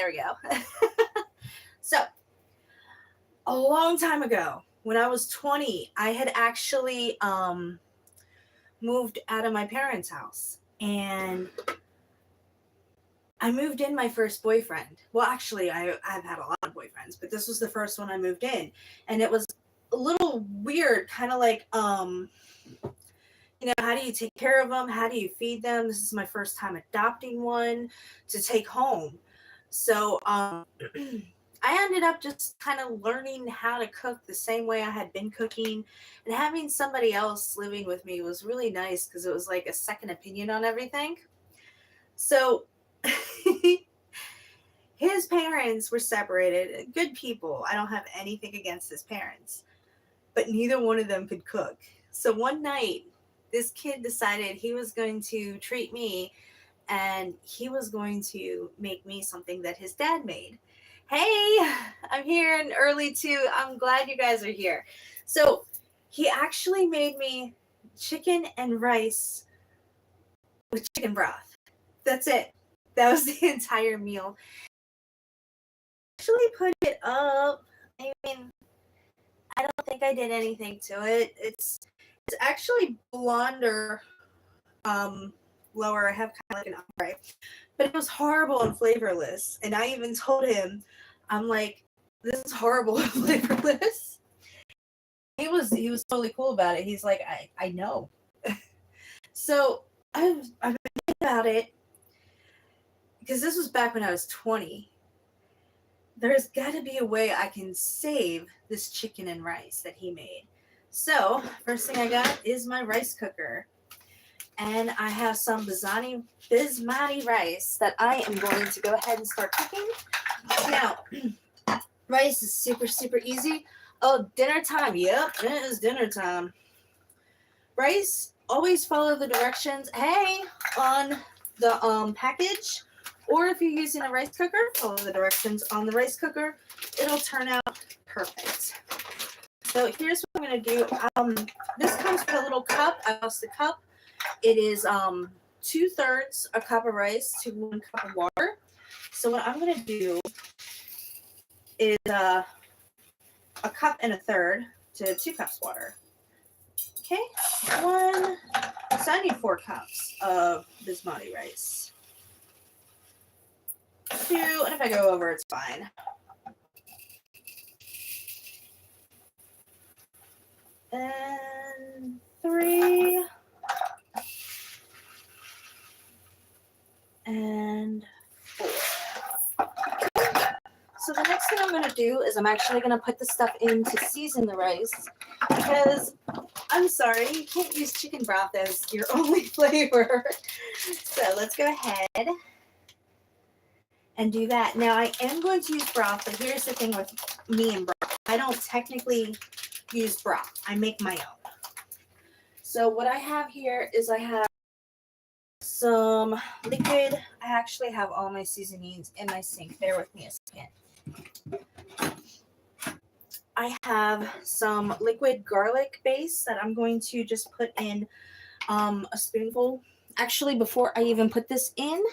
there we go. So, a long time ago, when I was 20, I had actually moved out of my parents' house. And I moved in my first boyfriend. Well, actually, I've had a lot of boyfriends, but this was the first one I moved in. And it was a little weird, kind of like, how do you take care of them? How do you feed them? This is my first time adopting one to take home. So I ended up just kind of learning how to cook the same way I had been cooking. And having somebody else living with me was really nice because it was like a second opinion on everything. So his parents were separated. Good people. I don't have anything against his parents. But neither one of them could cook. So one night, this kid decided he was going to treat me and he was going to make me something that his dad made. Hey, I'm here and early too. I'm glad you guys are here. So he actually made me chicken and rice with chicken broth. That's it. That was the entire meal. Actually put it up. I mean, I don't think I did anything to it. It's actually blonder, lower. I have kind of like an upright, but it was horrible and flavorless. And I even told him, I'm like, this is horrible and flavorless. He was totally cool about it. He's like, I know. So I've been thinking about it because this was back when I was 20. There's got to be a way I can save this chicken and rice that he made. So first thing I got is my rice cooker. And I have some basmati rice that I am going to go ahead and start cooking. Now, rice is super, super easy. Oh, dinner time. Yep, it is dinner time. Rice, always follow the directions, hey, on the package. Or if you're using a rice cooker, follow the directions on the rice cooker. It'll turn out perfect. So here's what I'm going to do. This comes with a little cup. I lost the cup. It is 2/3 a cup of rice to 1 cup of water. So what I'm going to do is a cup and a third to 2 cups water. Okay, 1. So I need 4 cups of basmati rice. 2, and if I go over, it's fine. And 3. And 4. So the next thing I'm going to do is I'm actually going to put the stuff in to season the rice because I'm sorry, you can't use chicken broth as your only flavor. So let's go ahead and do that. Now I am going to use broth, but here's the thing with me and broth. I don't technically use broth. I make my own. So what I have here is I have some liquid. I actually have all my seasonings in my sink. Bear with me a second. I have some liquid garlic base that I'm going to just put in a spoonful. Actually, before I even put this in,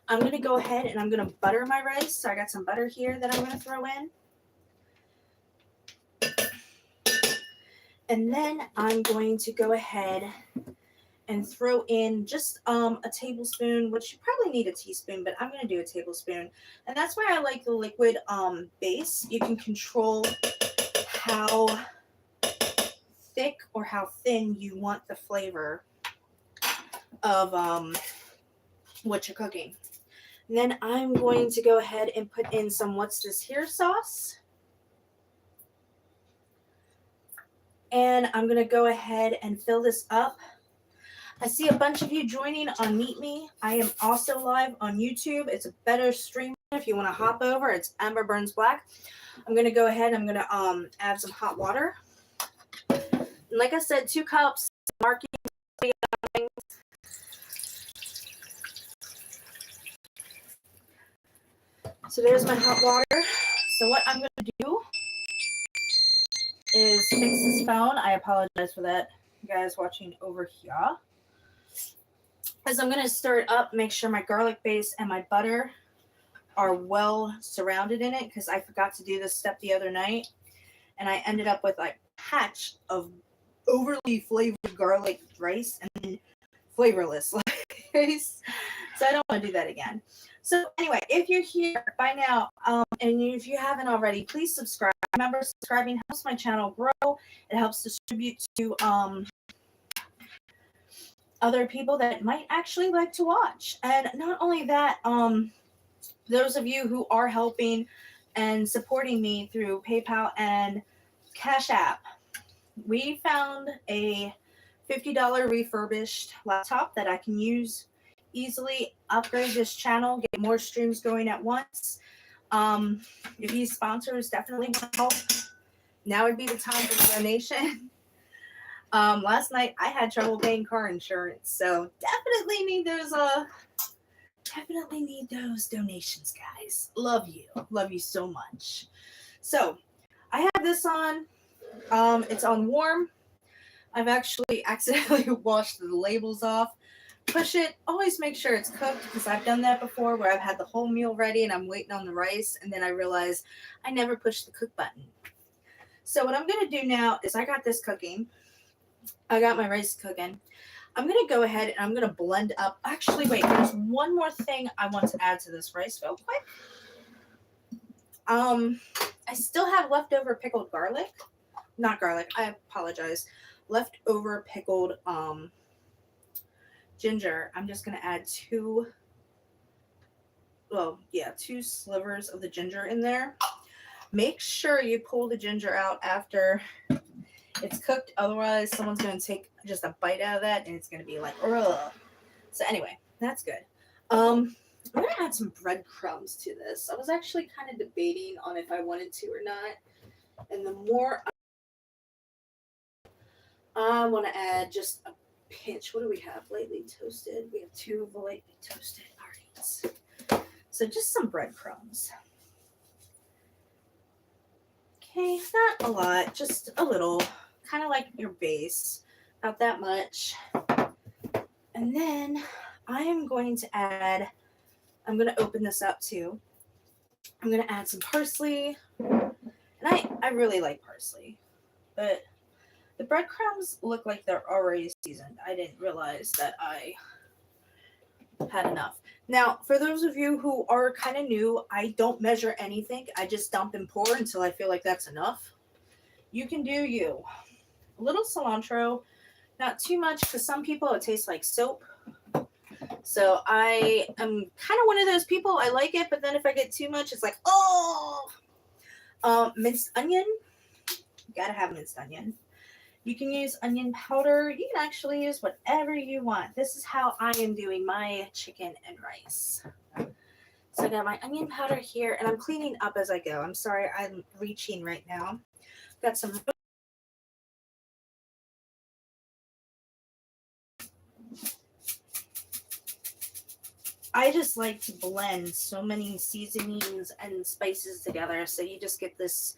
I'm going to go ahead and I'm going to butter my rice. So I got some butter here that I'm going to throw in. And then I'm going to go ahead and throw in just a tablespoon, which you probably need a teaspoon, but I'm going to do a tablespoon. And that's why I like the liquid base. You can control how thick or how thin you want the flavor of what you're cooking. And then I'm going to go ahead and put in some what's this here sauce. And I'm going to go ahead and fill this up. I see a bunch of you joining on Meet Me. I am also live on YouTube. It's a better stream if you want to hop over. It's EmberBurnsBlack. I'm going to go ahead. I'm going to add some hot water. And like I said, 2 cups. Marking. So there's my hot water. So what I'm going to do is fix this phone. I apologize for that, you guys watching over here. As I'm going to stir it up, make sure my garlic base and my butter are well surrounded in it, because I forgot to do this step the other night, and I ended up with like a patch of overly flavored garlic rice and then flavorless rice. So I don't want to do that again. So anyway, if you're here by now, and if you haven't already, please subscribe. Remember, subscribing helps my channel grow. It helps distribute to other people that might actually like to watch. And not only that, those of you who are helping and supporting me through PayPal and Cashapp, we found a $50 refurbished laptop that I can use easily, upgrade this channel, get more streams going at once. If these sponsors definitely want to help, now would be the time for the donation. Last night I had trouble paying car insurance, so definitely need those donations, guys. Love you so much. So I have this on. It's on warm. I've actually accidentally washed the labels off. Push it. Always make sure it's cooked, because I've done that before where I've had the whole meal ready and I'm waiting on the rice, and then I realize I never pushed the cook button. So what I'm going to do now is I got this cooking. I got my rice cooking. I'm going to go ahead and I'm going to blend up. Actually, wait, there's one more thing I want to add to this rice real quick. I still have leftover pickled garlic. Not garlic, I apologize. Leftover pickled ginger. I'm just going to add two slivers of the ginger in there. Make sure you pull the ginger out after it's cooked. Otherwise, someone's going to take just a bite out of that and it's going to be like, ugh. So anyway, that's good. I'm going to add some breadcrumbs to this. I was actually kind of debating on if I wanted to or not. And the more I want to add just a pinch. What do we have? Lightly toasted. We have 2 lightly toasted. All right. So just some breadcrumbs. Okay, not a lot, just a little. Kind of like your base. Not that much. And then I am going to add, I'm going to open this up too. I'm going to add some parsley. And I really like parsley. But the breadcrumbs look like they're already seasoned. I didn't realize that I had enough. Now, for those of you who are kind of new, I don't measure anything. I just dump and pour until I feel like that's enough. You can do you. A little cilantro, not too much, because some people it tastes like soap. So I am kind of one of those people. I like it, but then if I get too much, it's like, oh! Minced onion. You gotta have minced onion. You can use onion powder. You can actually use whatever you want. This is how I am doing my chicken and rice. So I got my onion powder here, and I'm cleaning up as I go. I'm sorry, I'm reaching right now. Got some. I just like to blend so many seasonings and spices together, so you just get this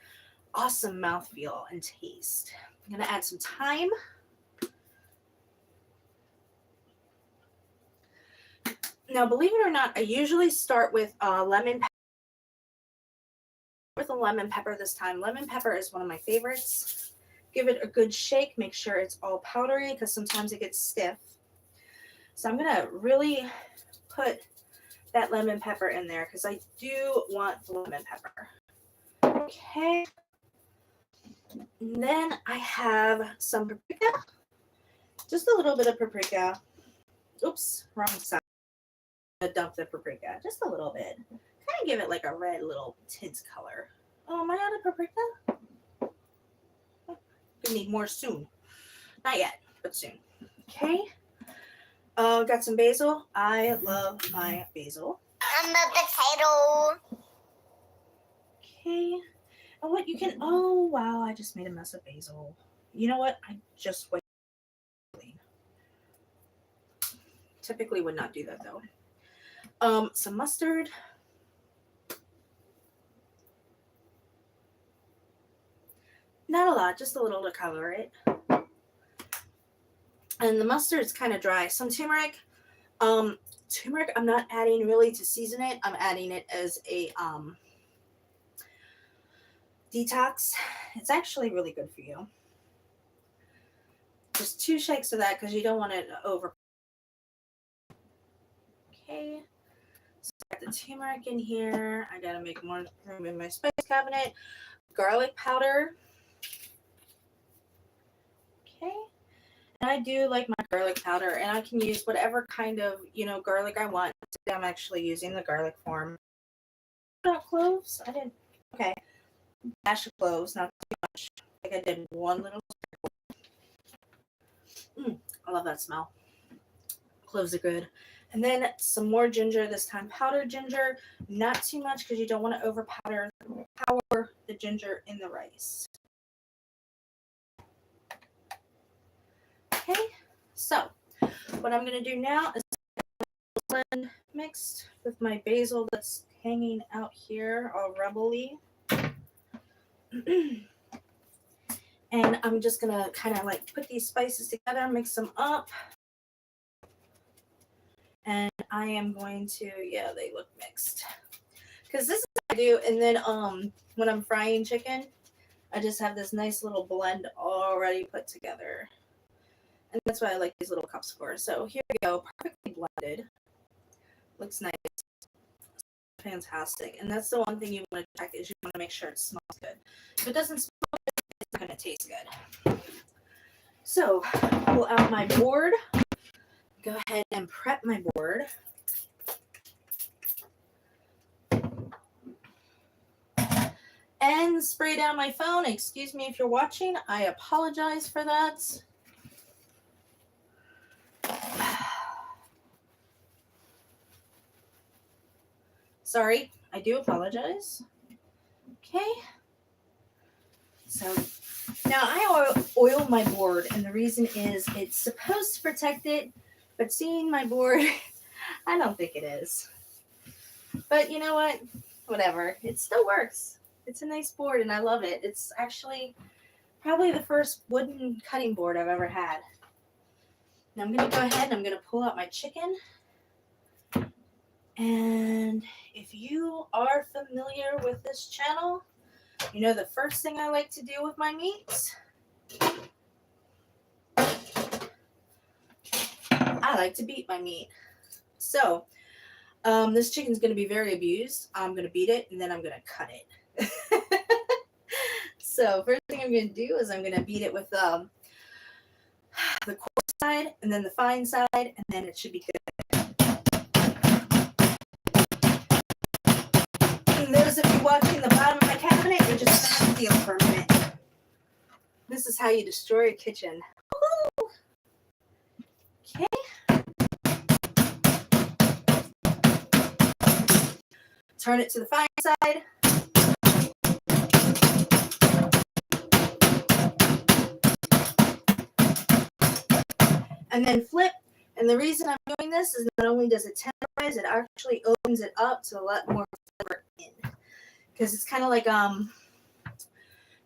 awesome mouthfeel and taste. I'm going to add some thyme. Now, believe it or not, I usually start with lemon pepper. With a lemon pepper this time. Lemon pepper is one of my favorites. Give it a good shake. Make sure it's all powdery, because sometimes it gets stiff. So I'm going to really put that lemon pepper in there, because I do want the lemon pepper. Okay. And then I have some paprika. Just a little bit of paprika. Oops, wrong side. I'm going to dump the paprika. Just a little bit. Kind of give it like a red little tint color. Oh, am I out of paprika? We need more soon. Not yet, but soon. Okay. Got some basil. I love my basil. I'm a potato. Okay. And what you can, oh wow, I just made a mess of basil. You know what? I just went clean. Typically would not do that though. Some mustard. Not a lot, just a little to cover it. And the mustard's kind of dry. Some turmeric. Turmeric, I'm not adding really to season it. I'm adding it as a detox. It's actually really good for you. Just 2 shakes of that because you don't want it over. Okay. So I got the turmeric in here. I gotta make more room in my spice cabinet. Garlic powder. Okay. And I do like my garlic powder, and I can use whatever kind of, garlic I want. Today I'm actually using the garlic form. Not cloves? I didn't. Okay. Dash of cloves, not too much. Like I did one little. I love that smell. Cloves are good. And then some more ginger, this time powdered ginger. Not too much because you don't want to overpower the ginger in the rice. Okay, so what I'm going to do now is blend mixed with my basil that's hanging out here all rebel-y. And I'm just going to kind of like put these spices together, mix them up. And I am going to, yeah, they look mixed. Because this is what I do. And then when I'm frying chicken, I just have this nice little blend already put together. And that's why I like these little cups for. So here we go, perfectly blended. Looks nice. Fantastic. And that's the one thing you want to check is you want to make sure it smells good. If it doesn't smell good, it's not going to taste good. So pull out my board. Go ahead and prep my board. And spray down my phone. Excuse me if you're watching. I apologize for that. Sorry, I do apologize. Okay. So now I oil my board, and the reason is it's supposed to protect it, but seeing my board, I don't think it is. But you know what? Whatever. It still works. It's a nice board, and I love it. It's actually probably the first wooden cutting board I've ever had. Now I'm going to go ahead and I'm going to pull out my chicken. And if you are familiar with this channel, you know the first thing I like to do with my meats, I like to beat my meat. So this chicken's going to be very abused. I'm going to beat it, and then I'm going to cut it. So first thing I'm going to do is I'm going to beat it with the coarse side and then the fine side, and then it should be good. And those of you watching the bottom of my cabinet, you're just going to feel for a minute. This is how you destroy a kitchen. Woo! Okay. Turn it to the fine side. And then flip. And the reason I'm doing this is not only does it tenderize, it actually opens it up to let more flavor in. Because it's kind of like,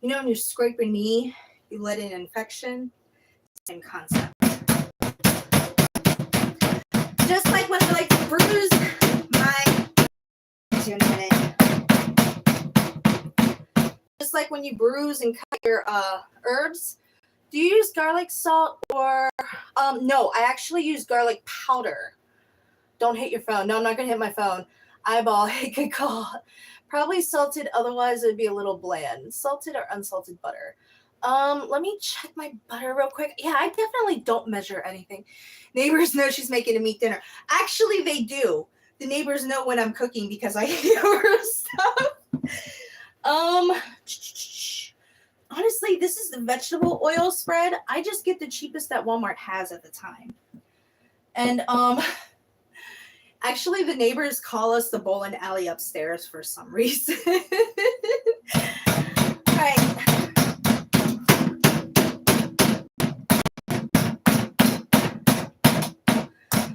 when you're scraping knee, you let in infection. Same concept. Just like when I like to bruise my... in a minute. Just like when you bruise and cut your herbs, do you use garlic salt or no, I actually use garlic powder. Don't hit your phone. No, I'm not gonna hit my phone. Eyeball, hey, good call. Probably salted, otherwise it'd be a little bland. Salted or unsalted butter. Let me check my butter real quick. Yeah, I definitely don't measure anything. Neighbors know she's making a meat dinner. Actually, they do. The neighbors know when I'm cooking because I hear stuff. Honestly, this is the vegetable oil spread. I just get the cheapest that Walmart has at the time. And actually the neighbors call us the bowling alley upstairs for some reason. All right.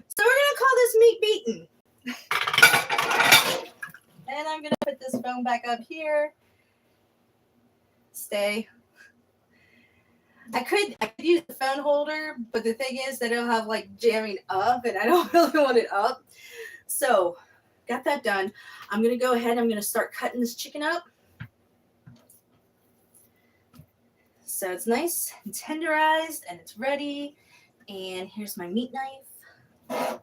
So we're going to call this meat beaten. And I'm going to put this phone back up here. Stay. I could use the phone holder, but the thing is that it'll have like jamming up, and I don't really want it up. So, got that done. I'm gonna go ahead. I'm gonna start cutting this chicken up. So it's nice and tenderized, and it's ready. And here's my meat knife.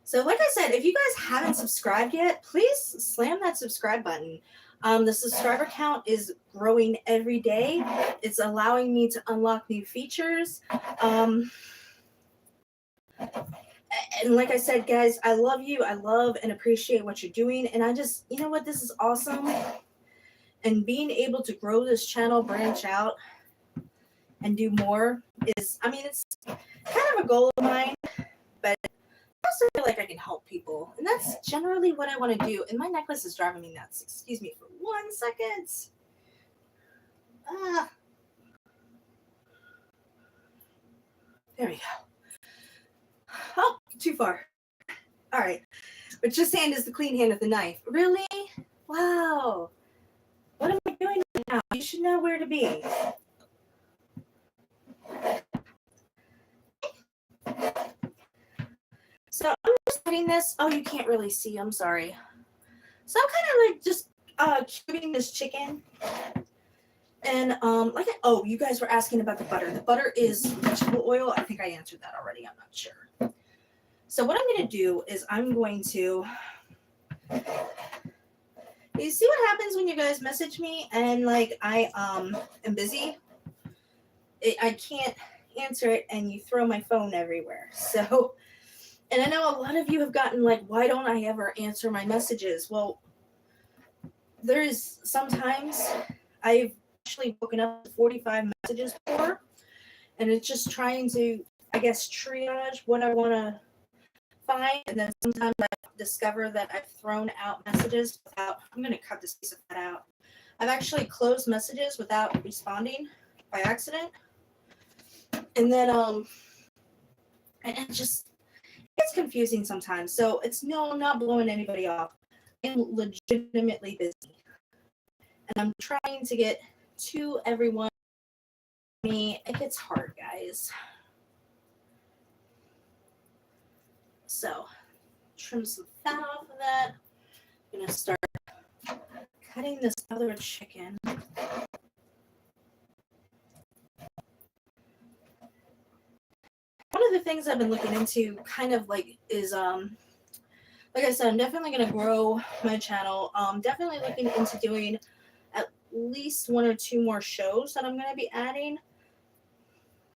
So like I said, if you guys haven't subscribed yet, please slam that subscribe button. The subscriber count is growing every day. It's allowing me to unlock new features. And like I said, guys, I love you. I love and appreciate what you're doing. And I just, you know what, this is awesome. And being able to grow this channel, branch out, and do more is, I mean, it's kind of a goal of mine, but I also feel like I can help people. And that's generally what I want to do. And my necklace is driving me nuts. Excuse me for 1 second. There we go. Oh, too far. All right. But this hand is the clean hand with the knife. Really? Wow. What am I doing right now? You should know where to be. So I'm just cutting this. Oh, you can't really see. I'm sorry. So I'm kind of like just cubing this chicken. And oh, you guys were asking about the butter. The butter is vegetable oil. I think I answered that already. I'm not sure. So what I'm going to do is I'm going to. You see what happens when you guys message me and like I am busy? I can't answer it and you throw my phone everywhere. So, and I know a lot of you have gotten like, why don't I ever answer my messages? Well, there is sometimes I've actually woken up to 45 messages before, and it's just trying to, I guess, triage what I want to find. And then sometimes I discover that I've thrown out messages without, I'm going to cut this piece of fat out. I've actually closed messages without responding by accident. And then, and it just, it's confusing sometimes. So it's no, I'm not blowing anybody off. I'm legitimately busy. And I'm trying to get to everyone. It gets hard, guys. So, trim some fat off of that. I'm going to start cutting this other chicken. One of the things I've been looking into kind of like is, like I said, I'm definitely going to grow my channel. Definitely looking into doing at least 1 or 2 more shows that I'm going to be adding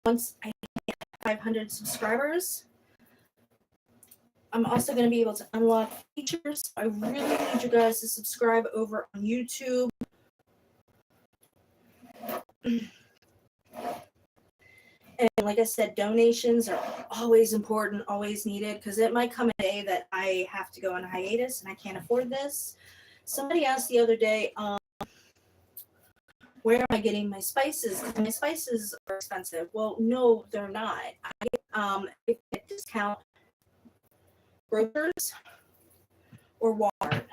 once I get 500 subscribers. I'm also going to be able to unlock features. I really need you guys to subscribe over on YouTube. And like I said, donations are always important, always needed, because it might come a day that I have to go on hiatus and I can't afford this. Somebody asked the other day, where am I getting my spices? My spices are expensive. Well, no, they're not. I get discount grocers or Walmart.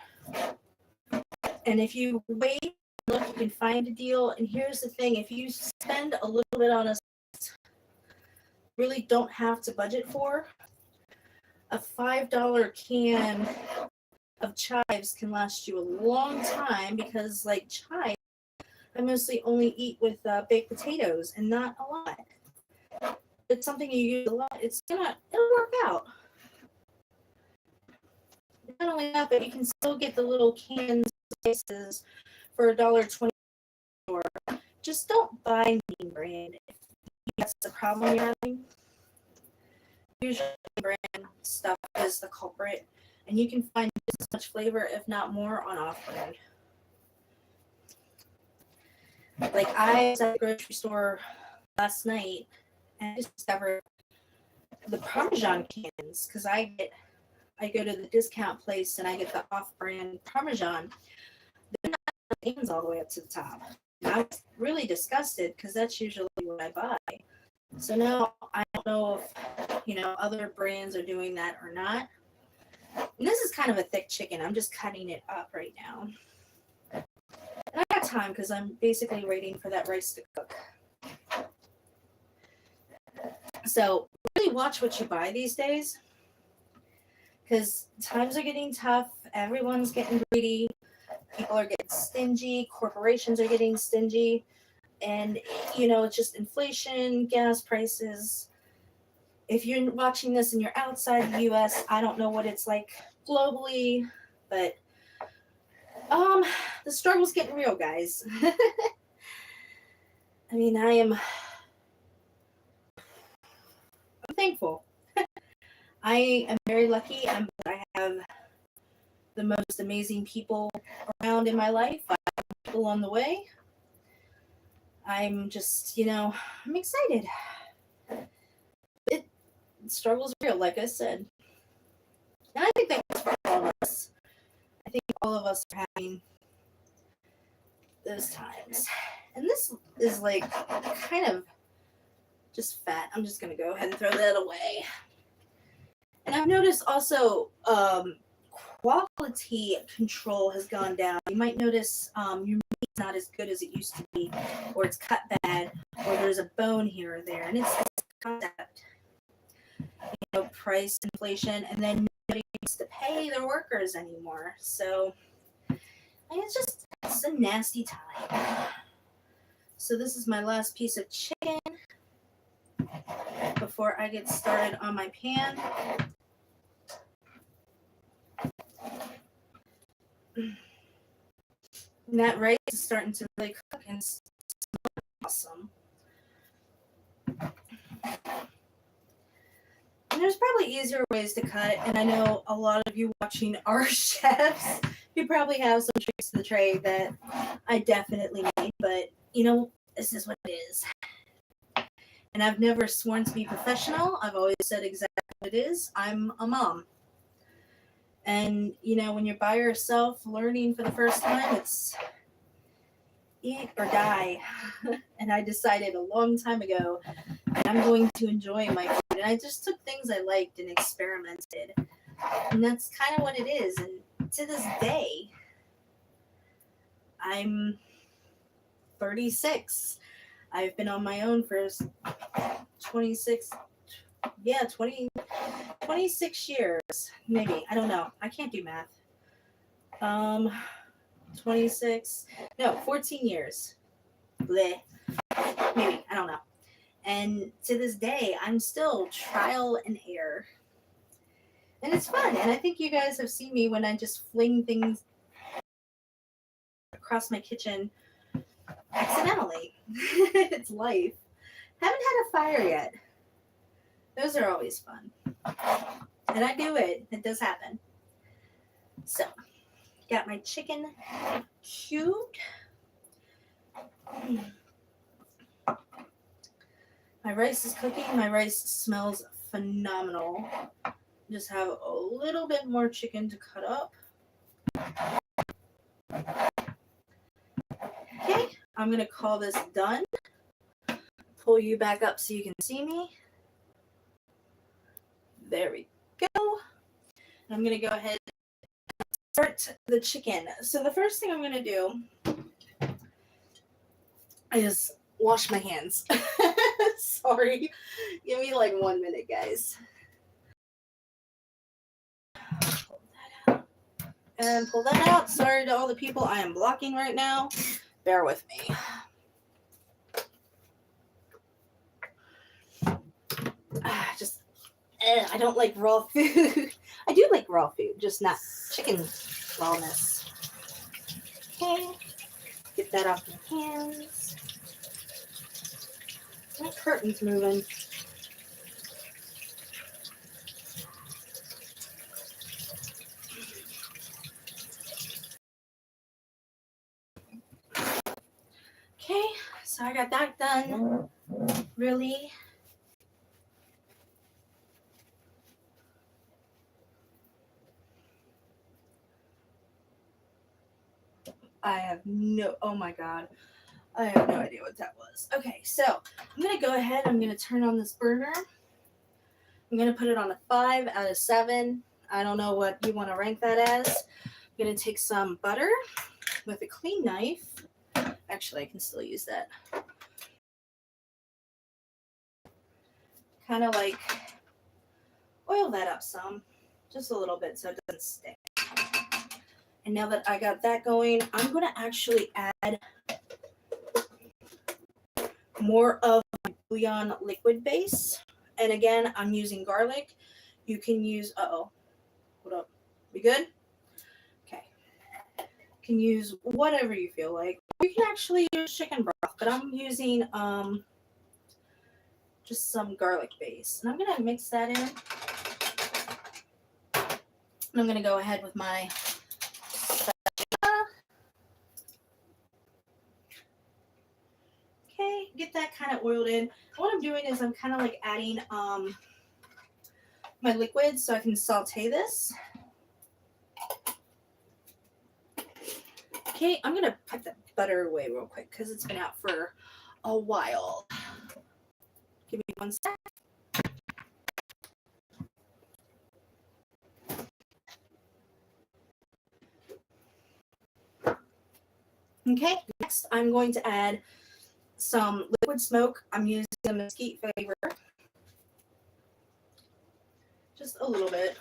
And if you wait, look, you can find a deal. And here's the thing, if you spend a little bit on a really don't have to budget for, a $5 can of chives can last you a long time, because like chives I mostly only eat with baked potatoes and not a lot. It's something you use a lot, it'll work out. Not only that, but you can still get the little canned slices for $1.20. Just don't buy name brand if that's the problem you're having. Usually brand stuff is the culprit, and you can find just as much flavor, if not more, on off-brand. Like I was at the grocery store last night and I discovered the Parmesan cans, because I go to the discount place and I get the off-brand Parmesan. They're not the cans all the way up to the top. And I was really disgusted, because that's usually what I buy. So now I don't know if, other brands are doing that or not. And this is kind of a thick chicken. I'm just cutting it up right now. got time because I'm basically waiting for that rice to cook. So really watch what you buy these days, because times are getting tough. Everyone's getting greedy. People are getting stingy. Corporations are getting stingy. And, it's just inflation, gas prices. If you're watching this and you're outside the U.S., I don't know what it's like globally, but the struggle's getting real, guys. I mean, I'm thankful. I am very lucky. I have the most amazing people around in my life. I have people on the way. I'm just, I'm excited. The struggle's real, like I said. And I think that's for all of us. I think all of us are having those times. And this is like kind of just fat. I'm just going to go ahead and throw that away. And I've noticed also quality control has gone down. You might notice your meat's not as good as it used to be, or it's cut bad, or there's a bone here or there. And it's this concept, price inflation, and then nobody needs to pay their workers anymore. So it's a nasty time. So this is my last piece of chicken before I get started on my pan. And that rice is starting to really cook and smell awesome. And there's probably easier ways to cut, and I know a lot of you watching are chefs. You probably have some tricks to the trade that I definitely need, but this is what it is. And I've never sworn to be professional. I've always said exactly what it is. I'm a mom. And, when you're by yourself learning for the first time, it's eat or die. And I decided a long time ago that I'm going to enjoy my food. And I just took things I liked and experimented. And that's kind of what it is. And to this day, I'm 36. I've been on my own for 26 years, maybe. I don't know. I can't do math. 14 years. Bleh. Maybe. I don't know. And to this day, I'm still trial and error. And it's fun. And I think you guys have seen me when I just fling things across my kitchen accidentally. It's life. Haven't had a fire yet. Those are always fun. And I do it. It does happen. So, got my chicken cubed. My rice is cooking. My rice smells phenomenal. Just have a little bit more chicken to cut up. Okay, I'm going to call this done. Pull you back up so you can see me. There we go. I'm going to go ahead and start the chicken. So the first thing I'm going to do is wash my hands. Sorry. Give me like 1 minute, guys. And pull that out. Sorry to all the people I am blocking right now. Bear with me. I don't like raw food. I do like raw food, just not chicken rawness. Okay. Get that off my hands. My curtain's moving. Okay, so I got that done. Really. Oh my God. I have no idea what that was. Okay, so I'm going to go ahead. I'm going to turn on this burner. I'm going to put it on a 5 out of 7. I don't know what you want to rank that as. I'm going to take some butter with a clean knife. I'm Actually, I can still use that. Kind of like oil that up some, just a little bit so it doesn't stick. And now that I got that going, I'm going to actually add more of my bouillon liquid base. And again, I'm using garlic. You can use, hold up. We good? Okay. You can use whatever you feel like. You can actually use chicken broth, but I'm using just some garlic base. And I'm going to mix that in. And I'm going to go ahead with my spatula. Okay, get that kind of oiled in. What I'm doing is I'm kind of like adding my liquid so I can saute this. Okay, I'm going to put the butter away real quick because it's been out for a while. Give me one sec. Okay, next I'm going to add some liquid smoke. I'm using a mesquite flavor. Just a little bit.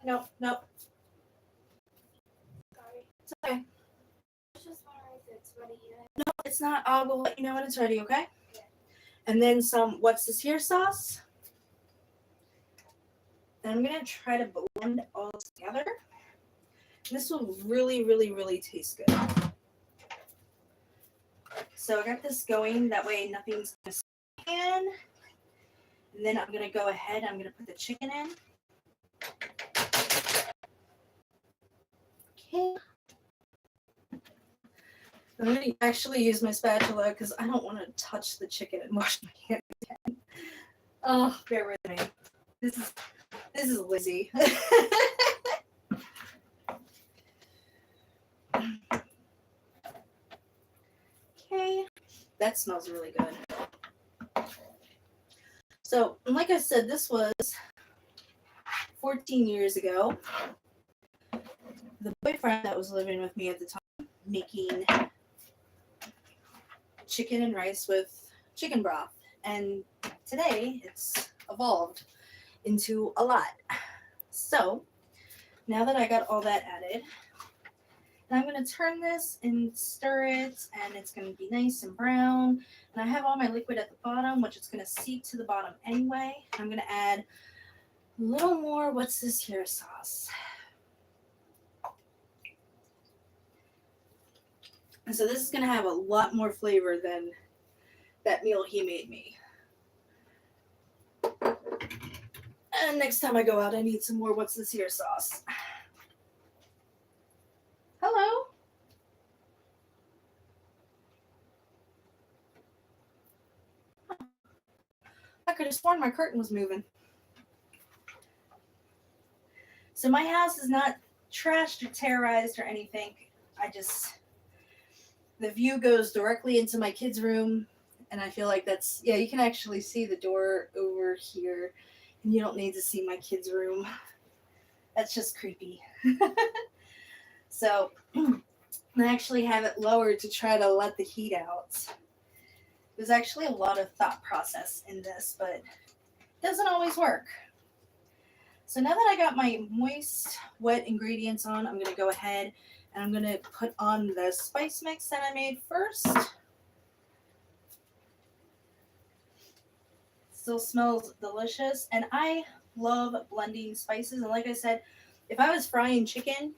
No. Sorry. It's okay. I was just wondering if it's ready yet. No, it's not. I will let you know when it's ready, okay? Yeah. And then some, what's this here sauce? And I'm going to try to blend all together. This will really, really, really taste good. So I got this going. That way nothing's going to stand. And then I'm going to go ahead. I'm going to put the chicken in. Okay. I'm going to actually use my spatula because I don't want to touch the chicken and wash my hands again. Oh, bear with me. This is Lizzie. Okay, that smells really good. So, like I said, this was 14 years ago. The boyfriend that was living with me at the time making chicken and rice with chicken broth. And today it's evolved into a lot. So now that I got all that added, I'm going to turn this and stir it, and it's going to be nice and brown. And I have all my liquid at the bottom, which is going to seep to the bottom anyway. I'm going to add a little more, what's this here sauce? And so this is going to have a lot more flavor than that meal he made me. And next time I go out, I need some more what's this here sauce. Hello? I could have sworn my curtain was moving. So my house is not trashed or terrorized or anything. The view goes directly into my kids' room. And I feel like that's, yeah, you can actually see the door over here. And you don't need to see my kids' room. That's just creepy. So I actually have it lowered to try to let the heat out. There's actually a lot of thought process in this, but it doesn't always work. So now that I got my moist, wet ingredients on, I'm going to go ahead and I'm going to put on the spice mix that I made first. Still smells delicious, and I love blending spices. And like I said, if I was frying chicken,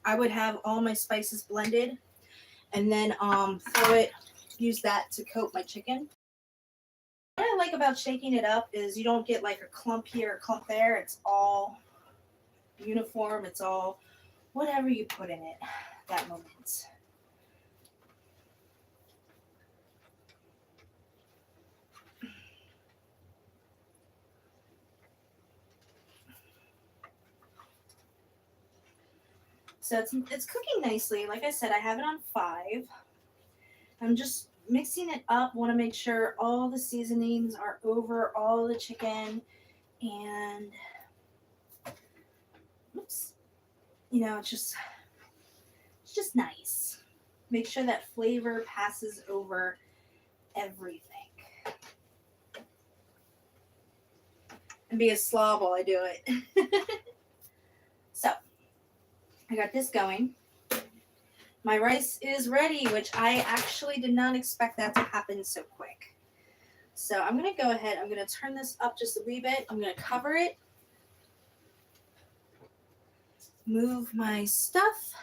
I would have all my spices blended and then use that to coat my chicken. What I like about shaking it up is you don't get like a clump here, a clump there. It's all uniform. It's all whatever you put in it that moment. So it's cooking nicely. Like I said, I have it on 5. I'm just mixing it up. Want to make sure all the seasonings are over all the chicken, and oops, it's just just nice. Make sure that flavor passes over everything. And be a slob while I do it. So, I got this going. My rice is ready, which I actually did not expect that to happen so quick. So I'm going to go ahead. I'm going to turn this up just a wee bit. I'm going to cover it. Move my stuff.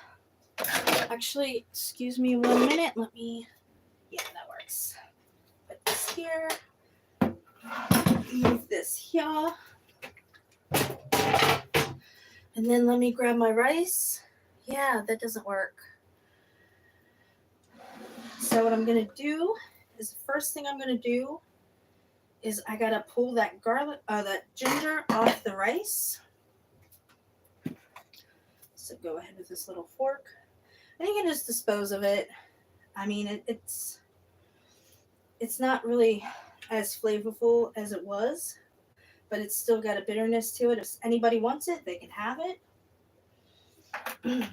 Actually, excuse me 1 minute. Yeah, that works. Put this here. Move this here. And then let me grab my rice. Yeah, that doesn't work. So what I'm going to do is the first thing I'm going to do is I got to pull that that ginger off the rice. So go ahead with this little fork. And you can just dispose of it. I mean, it's not really as flavorful as it was, but it's still got a bitterness to it. If anybody wants it, they can have it.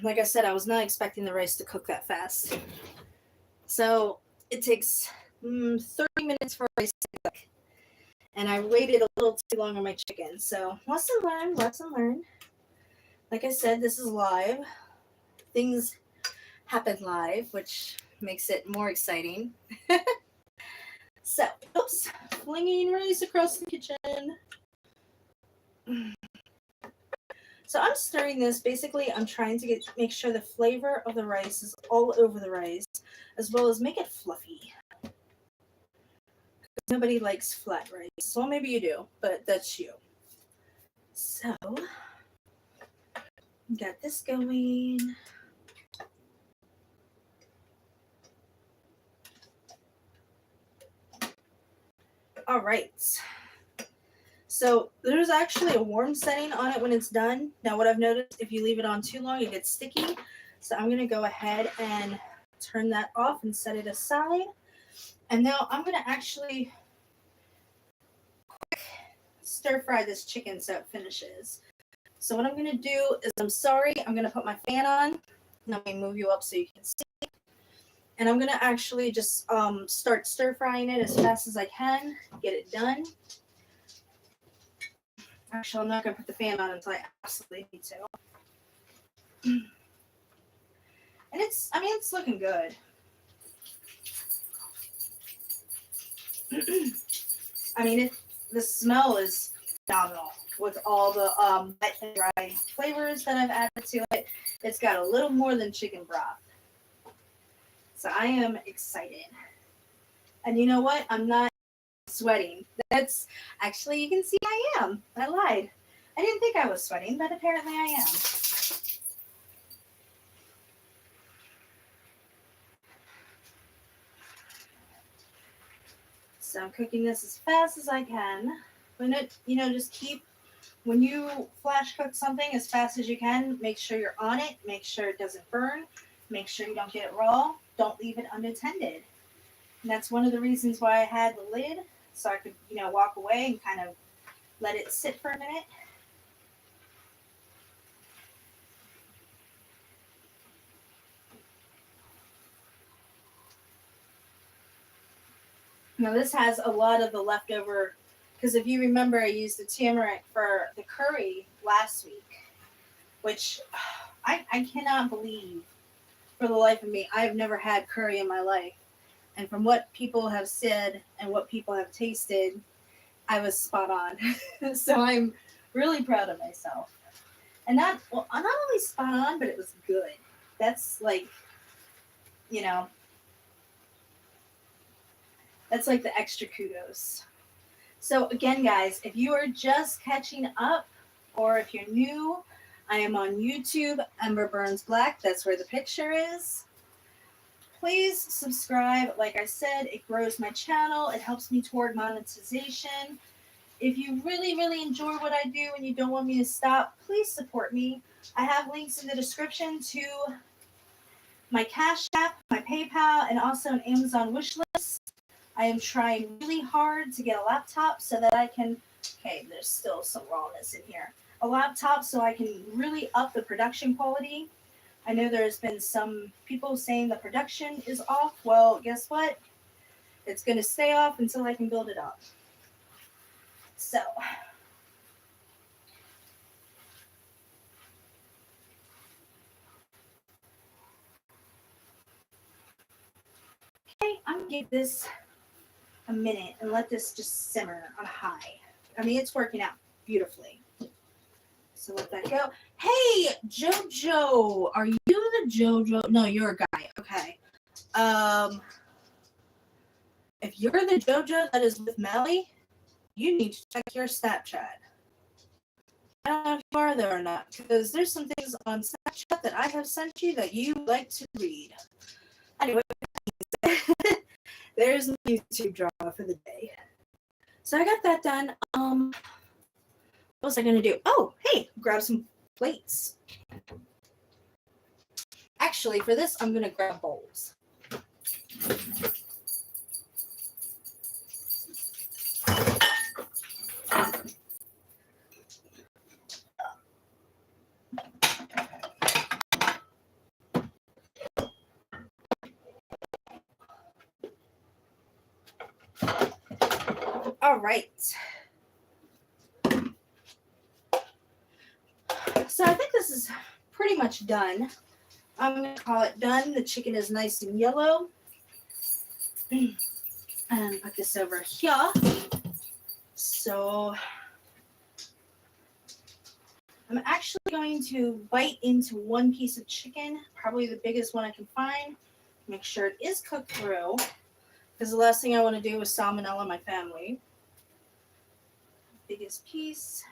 Like I said, I was not expecting the rice to cook that fast. So it takes 30 minutes for rice to cook. And I waited a little too long on my chicken. So lesson learned. Like I said, this is live. Things happen live, which makes it more exciting. So, oops, flinging rice across the kitchen. So I'm stirring this. Basically, I'm trying to make sure the flavor of the rice is all over the rice, as well as make it fluffy. Nobody likes flat rice. Well, maybe you do, but that's you. So, got this going. All right. So there's actually a warm setting on it when it's done. Now what I've noticed, if you leave it on too long, it gets sticky. So I'm going to go ahead and turn that off and set it aside. And now I'm going to actually quick stir fry this chicken so it finishes. So what I'm going to do is, I'm going to put my fan on. Let me move you up so you can see. And I'm going to actually just start stir frying it as fast as I can, get it done. Actually, I'm not going to put the fan on until I absolutely need to. And it's looking good. I mean, the smell is phenomenal with all the wet and dry flavors that I've added to it. It's got a little more than chicken broth. So I am excited. And you know what? I'm not sweating. That's actually, you can see I am. I lied. I didn't think I was sweating, but apparently I am. So I'm cooking this as fast as I can. When it, just keep, when you flash cook something as fast as you can, make sure you're on it. Make sure it doesn't burn. Make sure you don't get it raw. Don't leave it unattended. And that's one of the reasons why I had the lid, so I could, walk away and kind of let it sit for a minute. Now this has a lot of the leftover, because if you remember, I used the turmeric for the curry last week, which I cannot believe for the life of me. I have never had curry in my life. And from what people have said and what people have tasted, I was spot on. So I'm really proud of myself. And not only spot on, but it was good. That's like, that's like the extra kudos. So again, guys, if you are just catching up, or if you're new, I am on YouTube, EmberBurnsBlack. That's where the picture is. Please subscribe. Like I said, it grows my channel. It helps me toward monetization. If you really, really enjoy what I do and you don't want me to stop, please support me. I have links in the description to my Cashapp, my PayPal, and also an Amazon wish list. I am trying really hard to get a laptop so that I can, okay, there's still some rawness in here, a laptop so I can really up the production quality. I know there's been some people saying the production is off. Well, guess what? It's going to stay off until I can build it up. So, okay, I'm going to give this a minute and let this just simmer on high. I mean, it's working out beautifully. So let that go. Hey, Jojo, are you the Jojo? No, you're a guy. Okay. If you're the Jojo that is with Melly, you need to check your Snapchat. I don't know if you are there or not, because there's some things on Snapchat that I have sent you that you like to read. Anyway, there's my YouTube drama for the day. So I got that done. What was I gonna do? Oh, hey, grab some plates. Actually, for this, I'm gonna grab bowls. All right. So I think this is pretty much done. I'm going to call it done. The chicken is nice and yellow. And put this over here. So I'm actually going to bite into one piece of chicken, probably the biggest one I can find. Make sure it is cooked through, because the last thing I want to do is salmonella my family. Biggest piece.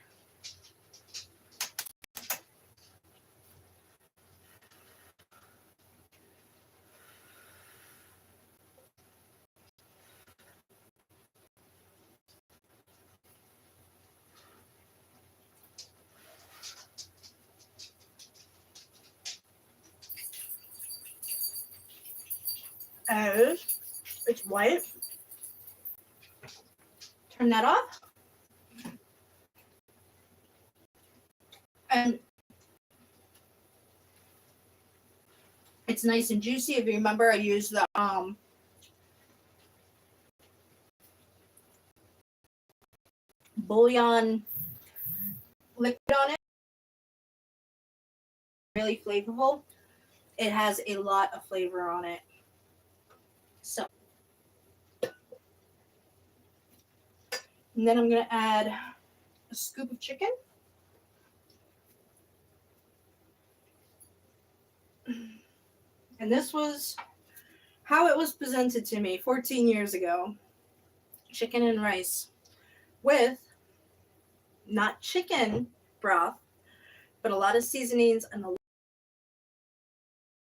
As it's white. Turn that off. And it's nice and juicy. If you remember, I used the bouillon liquid on it. Really flavorful. It has a lot of flavor on it. So, and then I'm going to add a scoop of chicken. And this was how it was presented to me 14 years ago. Chicken and rice with not chicken broth, but a lot of seasonings and a